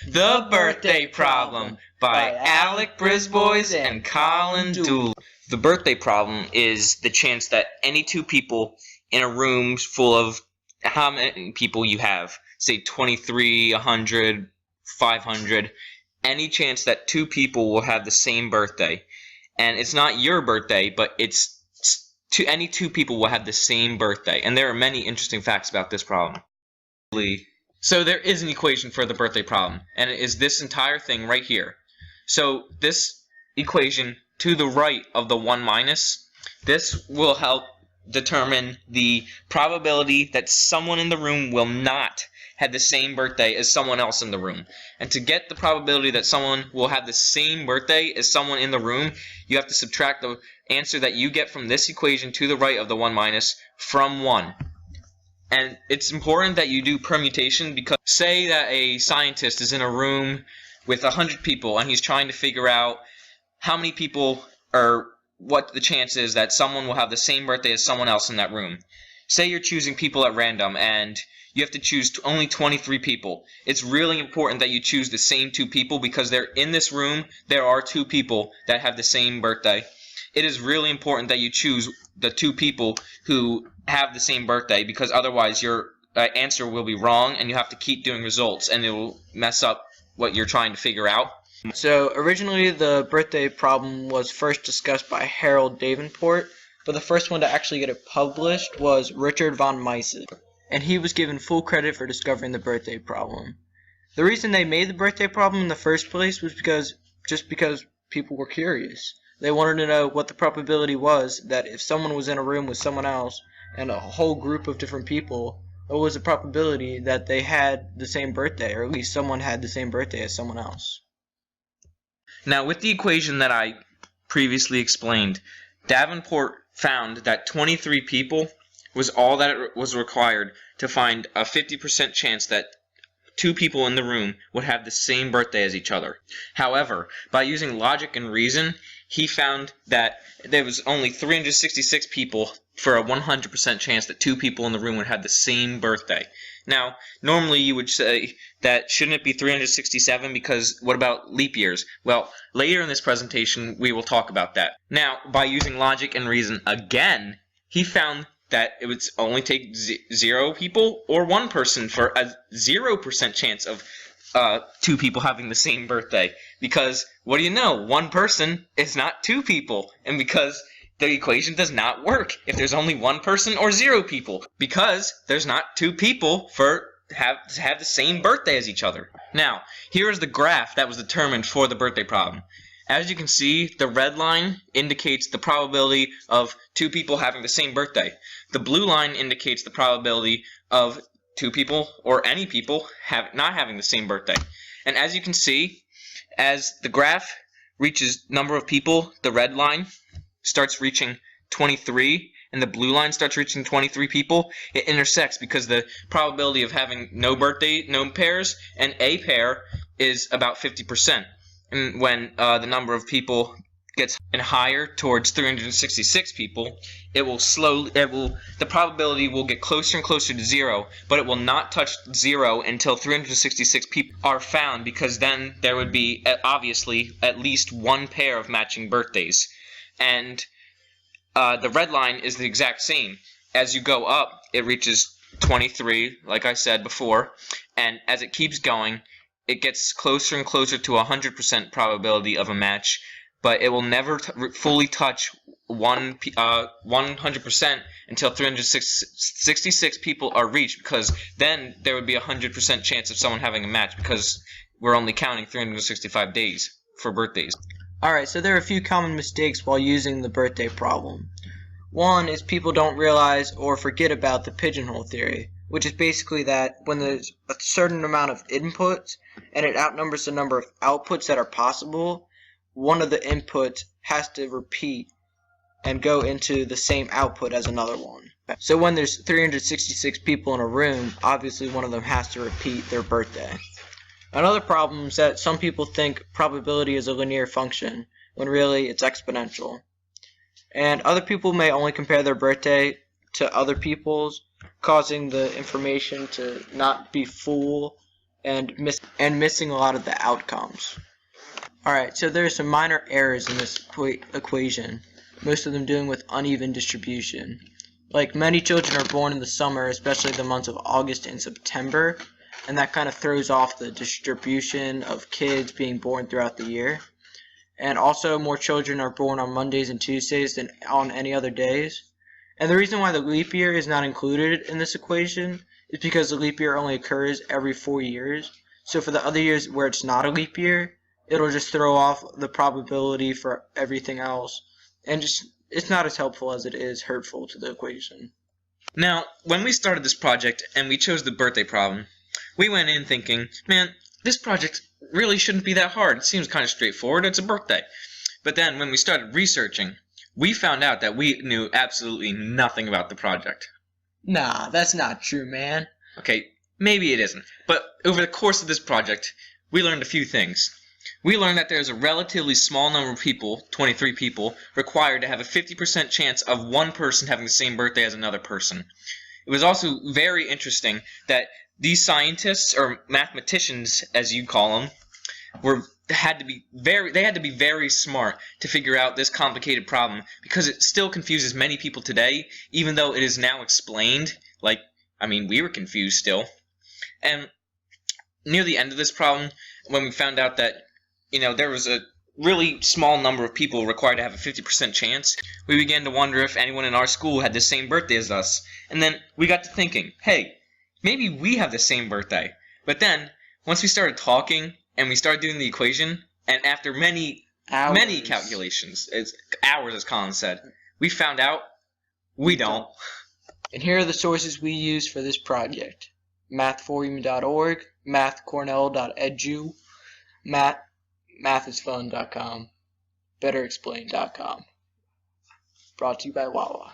The Birthday Problem by Alec Brisbois and Colin Dooley. The birthday problem is the chance that any two people in a room full of how many people you have, say 23, 100, 500, any chance that two people will have the same birthday. And it's not your birthday, but it's any two people will have the same birthday. And there are many interesting facts about this problem. So there is an equation for the birthday problem, and it is this entire thing right here. So this equation to the right of the 1 minus, this will help determine the probability that someone in the room will not have the same birthday as someone else in the room. And to get the probability that someone will have the same birthday as someone in the room, you have to subtract the answer that you get from this equation to the right of the 1 minus from 1. And it's important that you do permutation, because say that a scientist is in a room with 100 people and he's trying to figure out how many people, or what the chance is that someone will have the same birthday as someone else in that room. Say you're choosing people at random and you have to choose only 23 people. It's really important that you choose the same two people, because they're in this room. There are two people that have the same birthday. It is really important that you choose the two people who have the same birthday, because otherwise your answer will be wrong and you have to keep doing results and it will mess up what you're trying to figure out. So originally the birthday problem was first discussed by Harold Davenport, but the first one to actually get it published was Richard von Mises, and he was given full credit for discovering the birthday problem. The reason they made the birthday problem in the first place was because people were curious. They wanted to know what the probability was that if someone was in a room with someone else and a whole group of different people, what was the probability that they had the same birthday, or at least someone had the same birthday as someone else. Now, with the equation that I previously explained, Davenport found that 23 people was all that it was required to find a 50% chance that two people in the room would have the same birthday as each other. However, by using logic and reason, he found that there was only 366 people for a 100% chance that two people in the room would have the same birthday. Now, normally you would say that shouldn't it be 367, because what about leap years? Well, later in this presentation we will talk about that. Now, by using logic and reason again, he found that it would only take 0 people or 1 person for a 0% chance of two people having the same birthday. Because, what do you know? 1 person is not 2 people. And because the equation does not work if there's only 1 person or 0 people. Because there's not 2 people to have the same birthday as each other. Now, here is the graph that was determined for the birthday problem. As you can see, the red line indicates the probability of 2 people having the same birthday. The blue line indicates the probability of 2 people, or any people, not having the same birthday. And as you can see, as the graph reaches number of people, the red line starts reaching 23, and the blue line starts reaching 23 people. It intersects because the probability of having no pairs, and a pair is about 50%. And when the number of people gets higher towards 366 people, the probability will get closer and closer to 0, but it will not touch 0 until 366 people are found, because then there would be obviously at least 1 pair of matching birthdays. And the red line is the exact same. As you go up, it reaches 23, like I said before, and as it keeps going, it gets closer and closer to 100% probability of a match, but it will never fully touch 100% until 366 people are reached, because then there would be a 100% chance of someone having a match, because we're only counting 365 days for birthdays. Alright, so there are a few common mistakes while using the birthday problem. One is people don't realize or forget about the pigeonhole theory, which is basically that when there's a certain amount of inputs and it outnumbers the number of outputs that are possible, one of the inputs has to repeat and go into the same output as another one. So when there's 366 people in a room, obviously one of them has to repeat their birthday. Another problem is that some people think probability is a linear function, when really it's exponential. And other people may only compare their birthday to other people's, causing the information to not be full and missing a lot of the outcomes. Alright, so there are some minor errors in this equation, most of them dealing with uneven distribution. Like, many children are born in the summer, especially the months of August and September, and that kind of throws off the distribution of kids being born throughout the year. And also, more children are born on Mondays and Tuesdays than on any other days. And the reason why the leap year is not included in this equation is because the leap year only occurs every 4 years. So for the other years where it's not a leap year, it'll just throw off the probability for everything else. And just it's not as helpful as it is hurtful to the equation. Now, when we started this project and we chose the birthday problem, we went in thinking, man, this project really shouldn't be that hard. It seems kind of straightforward. It's a birthday. But then when we started researching, we found out that we knew absolutely nothing about the project. Nah, that's not true, man. Okay, maybe it isn't. But over the course of this project, we learned a few things. We learned that there's a relatively small number of people, 23 people, required to have a 50% chance of one person having the same birthday as another person. It was also very interesting that these scientists, or mathematicians as you call them, had to be very smart to figure out this complicated problem, because it still confuses many people today, even though it is now explained. Like, I mean, we were confused still. And near the end of this problem, when we found out that, there was a really small number of people required to have a 50% chance, we began to wonder if anyone in our school had the same birthday as us. And then we got to thinking, hey, maybe we have the same birthday. But then, once we started talking and we started doing the equation, and after many calculations, it's hours as Colin said, we found out we don't. And here are the sources we use for this project: mathforum.org, mathcornell.edu, mathisfun.com, betterexplained.com. Brought to you by Wawa.